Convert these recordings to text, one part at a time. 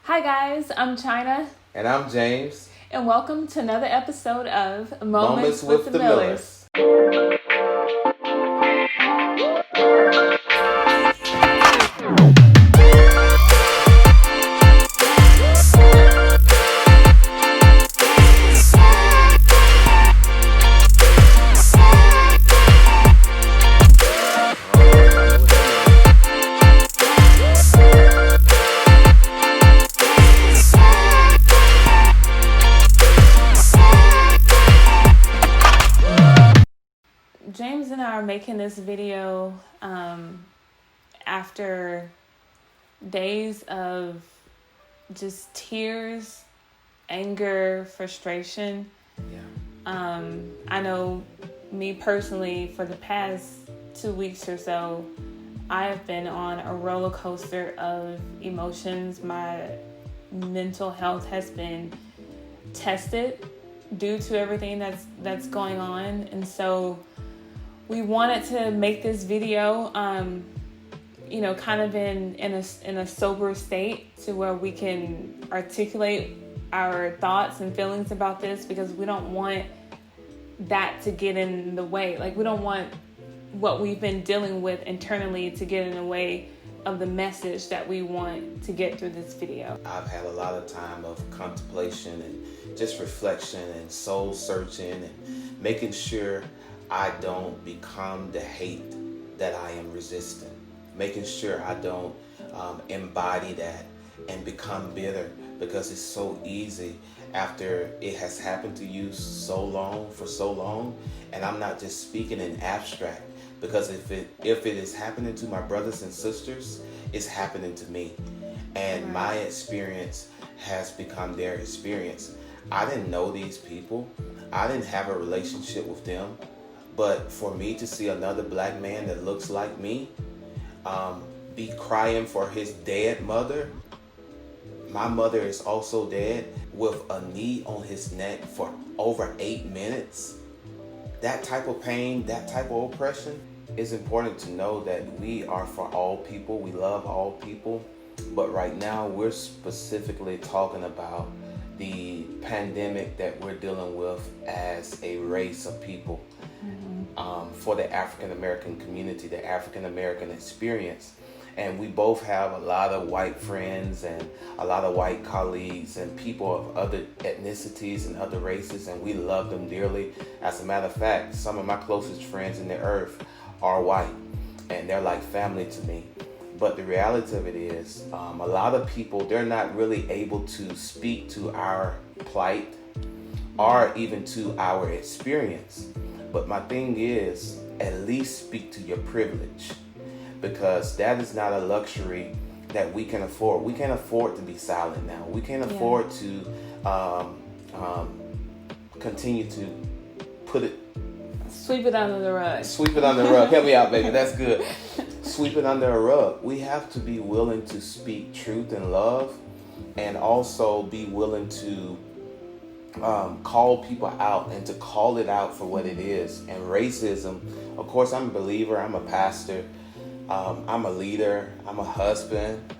Hi guys, I'm China. And I'm James. And welcome to another episode of Moments with the Millers. James and I are making this video after days of just tears, anger, frustration. I know me personally, for the past 2 weeks or so, I have been on a roller coaster of emotions. My mental health has been tested due to everything that's going on, and so we wanted to make this video, kind of in a sober state, to where we can articulate our thoughts and feelings about this, because we don't want that to get in the way. Like, we don't want what we've been dealing with internally to get in the way of the message that we want to get through this video. I've had a lot of time of contemplation and just reflection and soul searching and making sure I don't become the hate that I am resisting. Making sure I don't embody that and become bitter, because it's so easy after it has happened to you for so long. And I'm not just speaking in abstract, because if it is happening to my brothers and sisters, it's happening to me. And my experience has become their experience. I didn't know these people. I didn't have a relationship with them. But for me to see another black man that looks like me be crying for his dead mother, my mother is also dead, with a knee on his neck for over 8 minutes, that type of pain, that type of oppression, it's important to know that we are for all people. We love all people. But right now, we're specifically talking about the pandemic that we're dealing with as a race of people. For the African American community, the African American experience. And we both have a lot of white friends and a lot of white colleagues and people of other ethnicities and other races, and we love them dearly. As a matter of fact, some of my closest friends in the earth are white, and they're like family to me. But the reality of it is, a lot of people, they're not really able to speak to our plight or even to our experience. But my thing is, at least speak to your privilege, because that is not a luxury that we can afford. We can't afford to be silent now. We can't afford to continue to sweep it under the rug. Sweep it under the rug. Help me out, baby. That's good. Sweep it under a rug. We have to be willing to speak truth and love, and also be willing to call people out and to call it out for what it is. And racism, of course, I'm a believer, I'm a pastor, I'm a leader, I'm a husband,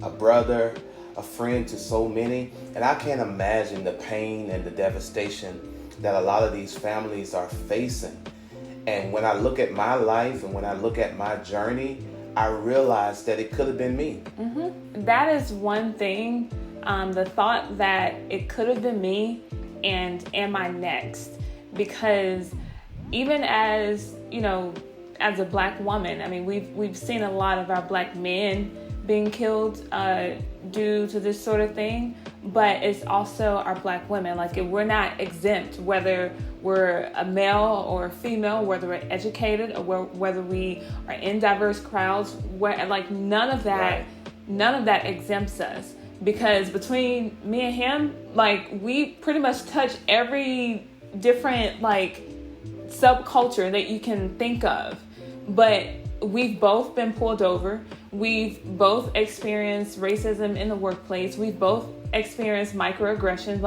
a brother, a friend to so many, and I can't imagine the pain and the devastation that a lot of these families are facing. And when I look at my life and when I look at my journey, I realize that it could have been me. That is one thing. The thought that it could have been me, and am I next? Because even as, as a black woman, I mean, we've seen a lot of our black men being killed due to this sort of thing, but it's also our black women. Like, we're not exempt, whether we're a male or a female, whether we're educated or whether we are in diverse crowds, none of that exempts us. Because between me and him, we pretty much touch every different, subculture that you can think of. But we've both been pulled over. We've both experienced racism in the workplace. We've both experienced microaggressions.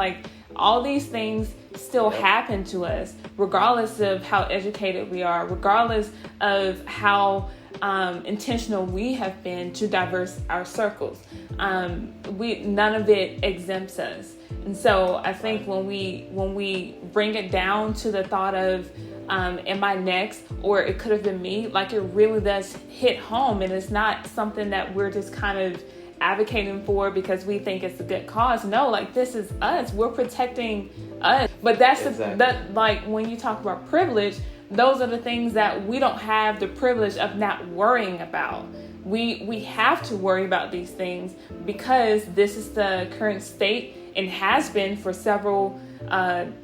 All these things still happen to us, regardless of how educated we are, regardless of how intentional we have been to diverse our circles. none of it exempts us. And so I think when we bring it down to the thought of am I next, or it could have been me, like, it really does hit home, and it's not something that we're just kind of advocating for because we think it's a good cause. No, like, this is us. We're protecting us. But that's exactly. That, like, when you talk about privilege, those are the things that we don't have the privilege of not worrying about. We have to worry about these things because this is the current state, and has been for several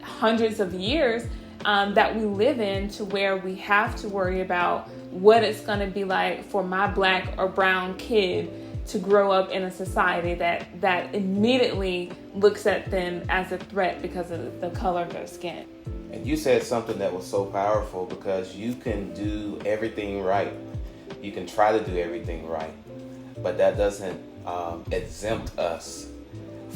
hundreds of years, that we live in, to where we have to worry about what it's going to be like for my black or brown kid to grow up in a society that immediately looks at them as a threat because of the color of their skin. And you said something that was so powerful, because you can do everything right. You can try to do everything right, but that doesn't exempt us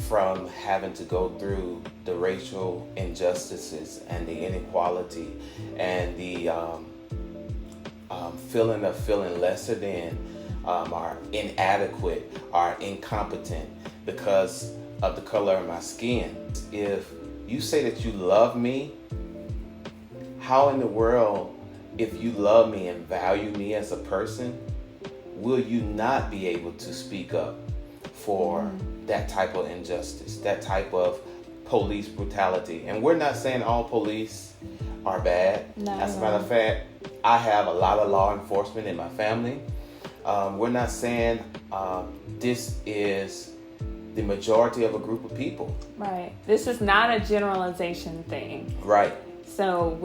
from having to go through the racial injustices and the inequality and the feeling of feeling lesser than, are inadequate, are incompetent because of the color of my skin. If you say that you love me, how in the world, if you love me and value me as a person, will you not be able to speak up for that type of injustice, that type of police brutality? And we're not saying all police are bad. No, as a matter of fact, I have a lot of law enforcement in my family. We're not saying this is the majority of a group of people. Right. This is not a generalization thing. Right. So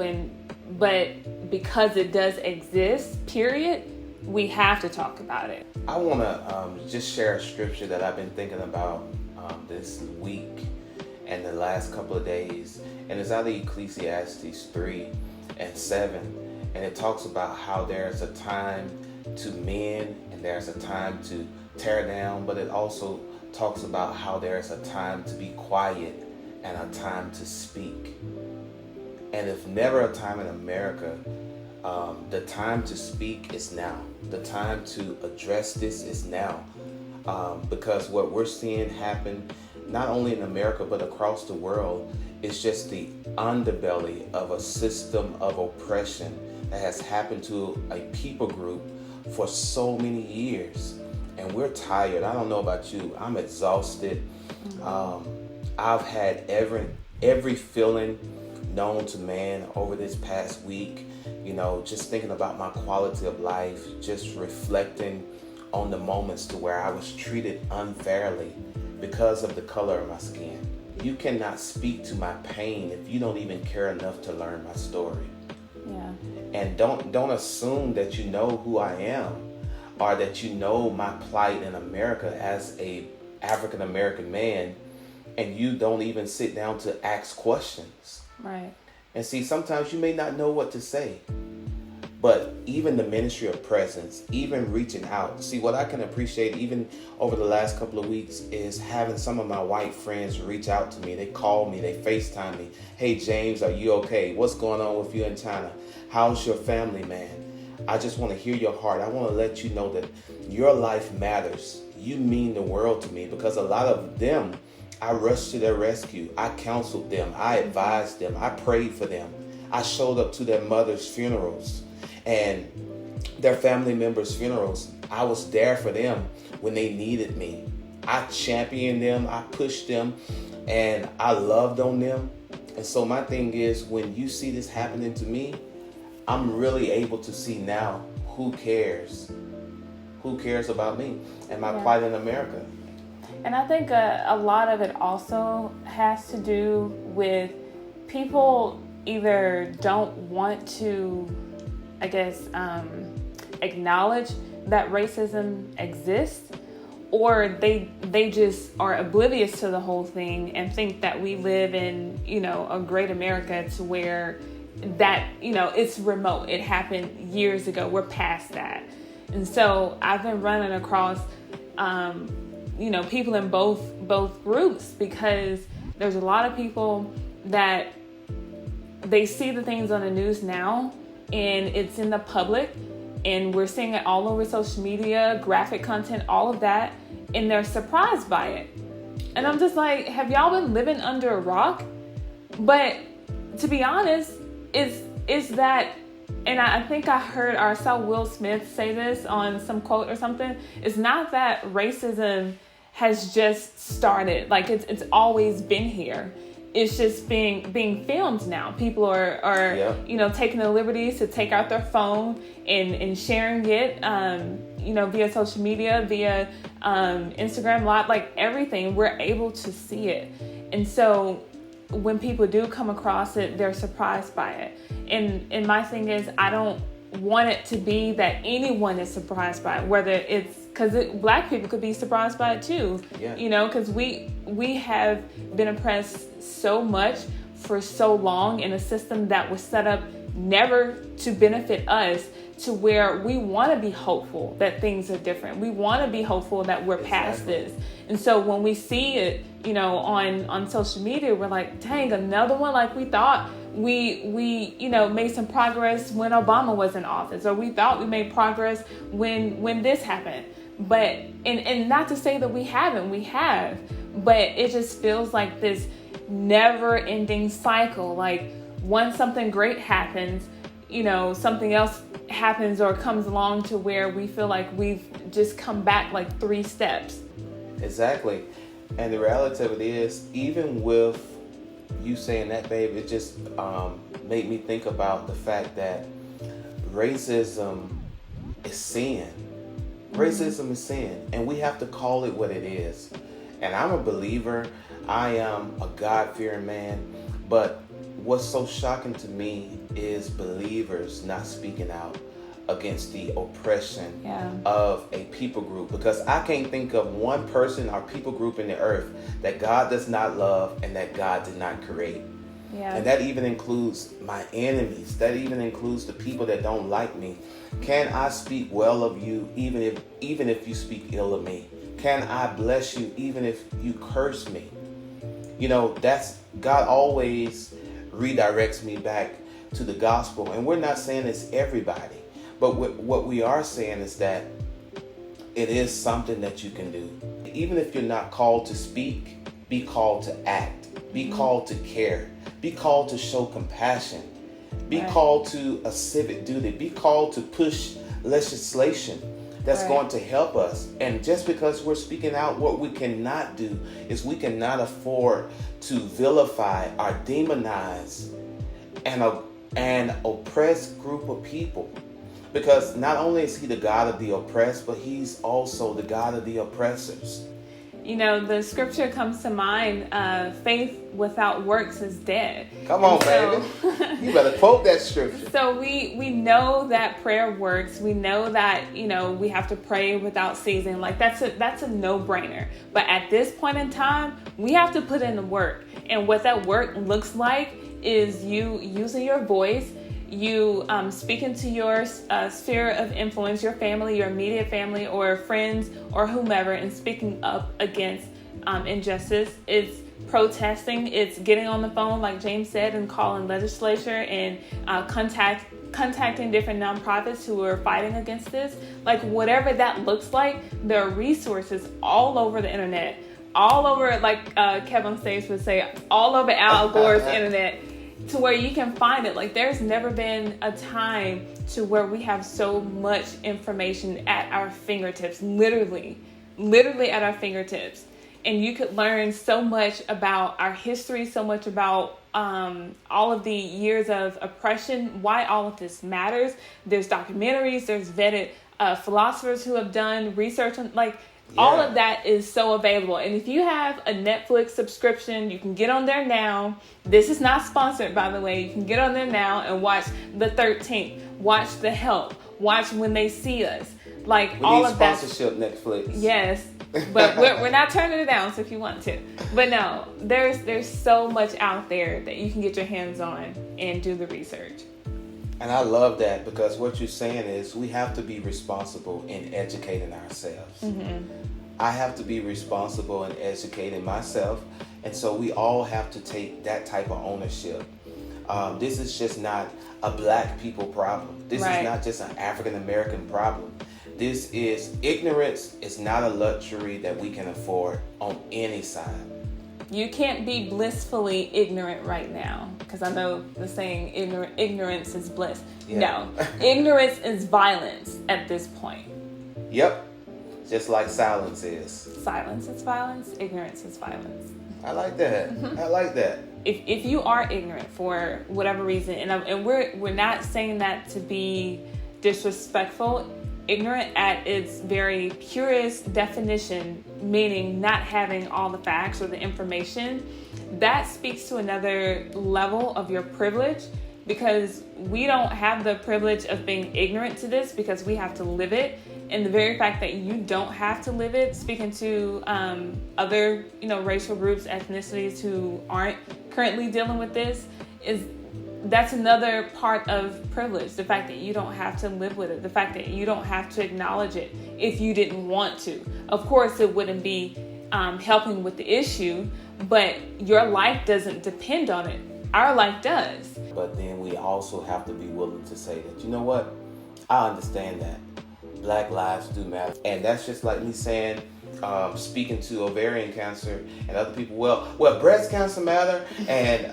but because it does exist, period, we have to talk about it. I want to just share a scripture that I've been thinking about this week and the last couple of days. And it's out of Ecclesiastes 3:7. And it talks about how there's a time to mend and there's a time to tear down, but it also talks about how there's a time to be quiet and a time to speak. And if never a time in America, the time to speak is now. The time to address this is now. Because what we're seeing happen, not only in America, but across the world, is just the underbelly of a system of oppression that has happened to a people group for so many years. And we're tired. I don't know about you. I'm exhausted. I've had every feeling known to man over this past week. You know, just thinking about my quality of life, just reflecting on the moments to where I was treated unfairly because of the color of my skin. You cannot speak to my pain if you don't even care enough to learn my story. Yeah. And don't assume that you know who I am, or that you know my plight in America as a African American man, and you don't even sit down to ask questions. Right. And see, sometimes you may not know what to say, but even the ministry of presence, even reaching out. See, what I can appreciate even over the last couple of weeks is having some of my white friends reach out to me. They call me, they FaceTime me. Hey, James, are you okay? What's going on with you in China? How's your family, man? I just want to hear your heart. I want to let you know that your life matters. You mean the world to me, because a lot of them, I rushed to their rescue. I counseled them. I advised them. I prayed for them. I showed up to their mother's funerals and their family members' funerals. I was there for them when they needed me. I championed them. I pushed them, and I loved on them. And so my thing is, when you see this happening to me, I'm really able to see now who cares. Who cares about me and my plight in America. And I think a lot of it also has to do with people either don't want to, I guess, acknowledge that racism exists, or they just are oblivious to the whole thing and think that we live in, a great America to where that, it's remote. It happened years ago. We're past that. And so I've been running across, people in both groups, because there's a lot of people that they see the things on the news now and it's in the public and we're seeing it all over social media, graphic content, all of that. and they're surprised by it. And I'm just like, have y'all been living under a rock? But to be honest, is that, and I think I saw Will Smith say this on some quote or something. It's not that racism has just started. Like it's always been here. It's just being filmed now. People are taking the liberties to take out their phone and sharing it, via social media, via Instagram Live, like everything. We're able to see it, and so when people do come across it, they're surprised by it. And my thing is, I don't want it to be that anyone is surprised by it, whether it's because Black people could be surprised by it too. Yeah. Because we have been oppressed so much for so long in a system that was set up never to benefit us, to where we want to be hopeful that things are different. We want to be hopeful that we're past this. And so when we see it, on social media, we're like, dang, another one. Like we thought we made some progress when Obama was in office, or we thought we made progress when this happened. But and not to say that we haven't, we have, but it just feels like this never-ending cycle. Like once something great happens, something else happens or comes along to where we feel like we've just come back like 3 steps. Exactly. And the reality of it is, even with you saying that, babe, it just made me think about the fact that racism is sin. Racism is sin, and we have to call it what it is. And I'm a believer. I am a God-fearing man. But what's so shocking to me is believers not speaking out against the oppression of a people group. Because I can't think of one person or people group in the earth that God does not love and that God did not create. Yeah. And that even includes my enemies. That even includes the people that don't like me. Can I speak well of you even if you speak ill of me? Can I bless you even if you curse me? That's God always redirects me back to the gospel. And we're not saying it's everybody, but what we are saying is that it is something that you can do. Even if you're not called to speak, be called to act, be called to care, be called to show compassion, be called to a civic duty, be called to push legislation that's going to help us. And just because we're speaking out, what we cannot do is we cannot afford to vilify or demonize an oppressed group of people. Because not only is he the God of the oppressed, but he's also the God of the oppressors. The scripture comes to mind, faith without works is dead. Come on, baby. You better quote that scripture. So we know that prayer works. We know that, we have to pray without ceasing. Like that's a no-brainer. But at this point in time, we have to put in the work. And what that work looks like is you using your voice, you speaking to your sphere of influence, your family, your immediate family, or friends, or whomever, and speaking up against injustice. It's protesting. It's getting on the phone, like James said, and calling legislature and contacting different nonprofits who are fighting against this. Like whatever that looks like, there are resources all over the internet, all over, like Kevin Stage would say, all over Al Gore's internet, to where you can find it. Like there's never been a time to where we have so much information at our fingertips, literally at our fingertips. And you could learn so much about our history, so much about all of the years of oppression, why all of this matters. There's documentaries, there's vetted philosophers who have done research on, all of that is so available. And if you have a Netflix subscription, you can get on there now. This is not sponsored, by the way. You can get on there now and watch The 13th, watch The Help, watch When They See Us. Like we all need of that. Sponsorship Netflix. Yes, but we're not turning it down. So if you want to, but no, there's so much out there that you can get your hands on and do the research. And I love that, because what you're saying is we have to be responsible in educating ourselves. Mm-hmm. I have to be responsible in educating myself. And so we all have to take that type of ownership. This is just not a Black people problem. This is not just an African American problem. Ignorance is not a luxury that we can afford on any side. You can't be blissfully ignorant right now, because I know the saying ignorance is bliss. Yeah. No, ignorance is violence at this point. Yep, just like silence is. Silence is violence, ignorance is violence. I like that. I like that. If you are ignorant for whatever reason, and we're not saying that to be disrespectful, ignorant at its very purest definition, meaning not having all the facts or the information, that speaks to another level of your privilege, because we don't have the privilege of being ignorant to this because we have to live it. And the very fact that you don't have to live it, speaking to other, racial groups, ethnicities who aren't currently dealing with this, that's another part of privilege. The fact that you don't have to live with it, the fact that you don't have to acknowledge it if you didn't want to. Of course, it wouldn't be helping with the issue, but your life doesn't depend on it. Our life does. But then we also have to be willing to say that, you know what? I understand that Black lives do matter. And that's just like me saying, speaking to ovarian cancer and other people, well, breast cancer matter and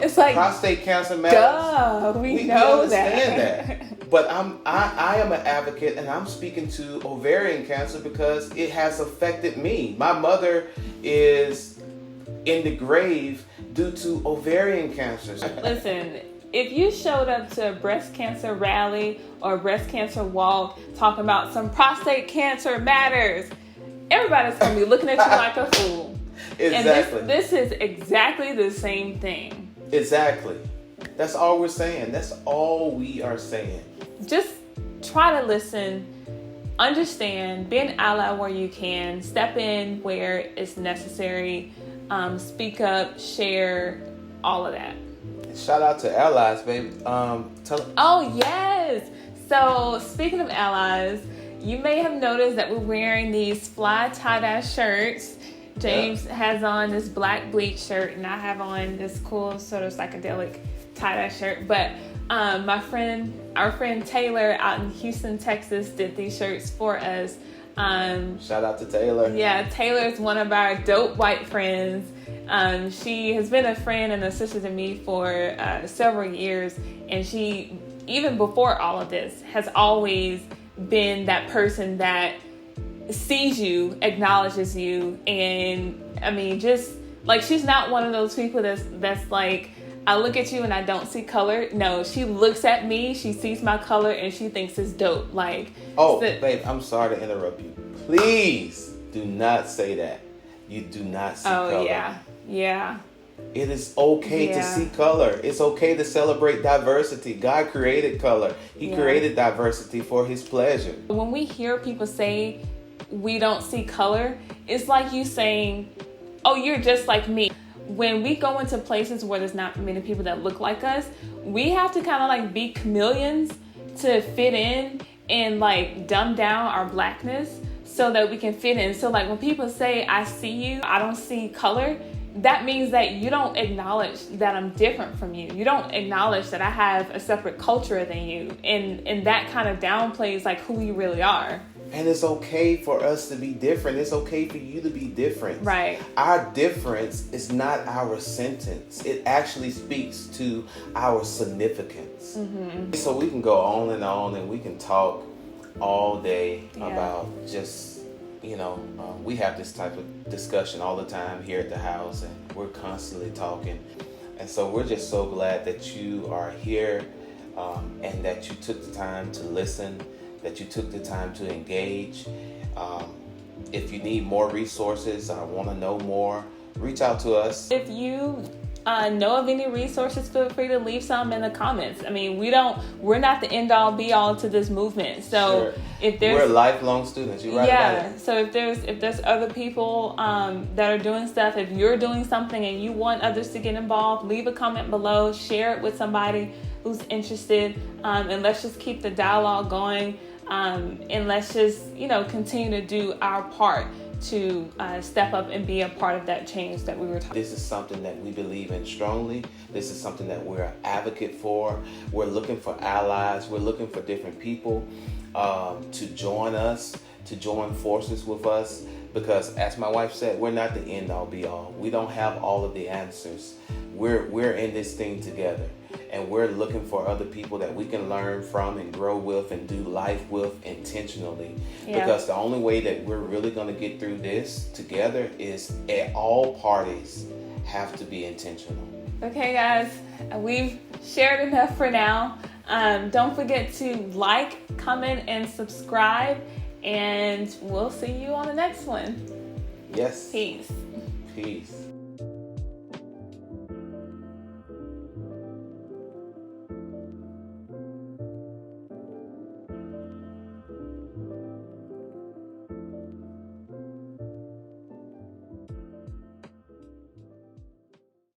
it's like, prostate cancer matters. Duh, we know understand that. But I am an advocate, and I'm speaking to ovarian cancer because it has affected me. My mother is in the grave due to ovarian cancer. Listen, if you showed up to a breast cancer rally or a breast cancer walk talking about some prostate cancer matters, everybody's going to be looking at you like a fool. Exactly. And this is exactly the same thing. Exactly. That's all we're saying. That's all we are saying. Just try to listen, understand, be an ally where you can, step in where it's necessary, speak up, share, all of that. Shout out to allies, baby. Oh, yes. So, speaking of allies, you may have noticed that we're wearing these fly tie-dye shirts. James has on this black bleach shirt, and I have on this cool sort of psychedelic tie-dye shirt. But our friend Taylor out in Houston, Texas, did these shirts for us. Shout out to Taylor. Yeah, Taylor's one of our dope white friends. She has been a friend and a sister to me for several years, and she, even before all of this, has always been that person that sees you, acknowledges you, and I mean, just like, she's not one of those people that's like, I look at you and I don't see color. No, she looks at me, she sees my color, and she thinks it's dope. Like, babe, I'm sorry to interrupt you. Please do not say that. You do not see color. Oh, yeah. It is okay to see color. It's okay to celebrate diversity. God created color. He created diversity for his pleasure. When we hear people say we don't see color, it's like you saying, oh, you're just like me. When we go into places where there's not many people that look like us, we have to kind of like be chameleons to fit in and like dumb down our blackness so that we can fit in. So like when people say, I see you, I don't see color, that means that you don't acknowledge that I'm different from you. You don't acknowledge that I have a separate culture than you. And that kind of downplays like who you really are. And it's okay for us to be different. It's okay for you to be different. Right. Our difference is not our sentence. It actually speaks to our significance. Mm-hmm. So we can go on and we can talk all day about just, we have this type of discussion all the time here at the house, and we're constantly talking. And so we're just so glad that you are here and that you took the time to listen, that you took the time to engage. If you need more resources or want to know more, reach out to us. If you know of any resources, feel free to leave some in the comments. I mean, we're not the end all be all to this movement. So if we're lifelong students, you right about it. So if there's other people that are doing stuff, if you're doing something and you want others to get involved, leave a comment below, share it with somebody who's interested, and let's just keep the dialogue going. And let's just, continue to do our part to step up and be a part of that change that we were talking. This is something that we believe in strongly. This is something that we're an advocate for. We're looking for allies. We're looking for different people to join us, to join forces with us. Because as my wife said, we're not the end all be all. We don't have all of the answers. We're in this thing together. And we're looking for other people that we can learn from and grow with and do life with intentionally. Yeah. Because the only way that we're really going to get through this together is all parties have to be intentional. Okay, guys, we've shared enough for now. Don't forget to like, comment, and subscribe. And we'll see you on the next one. Yes. Peace. Peace.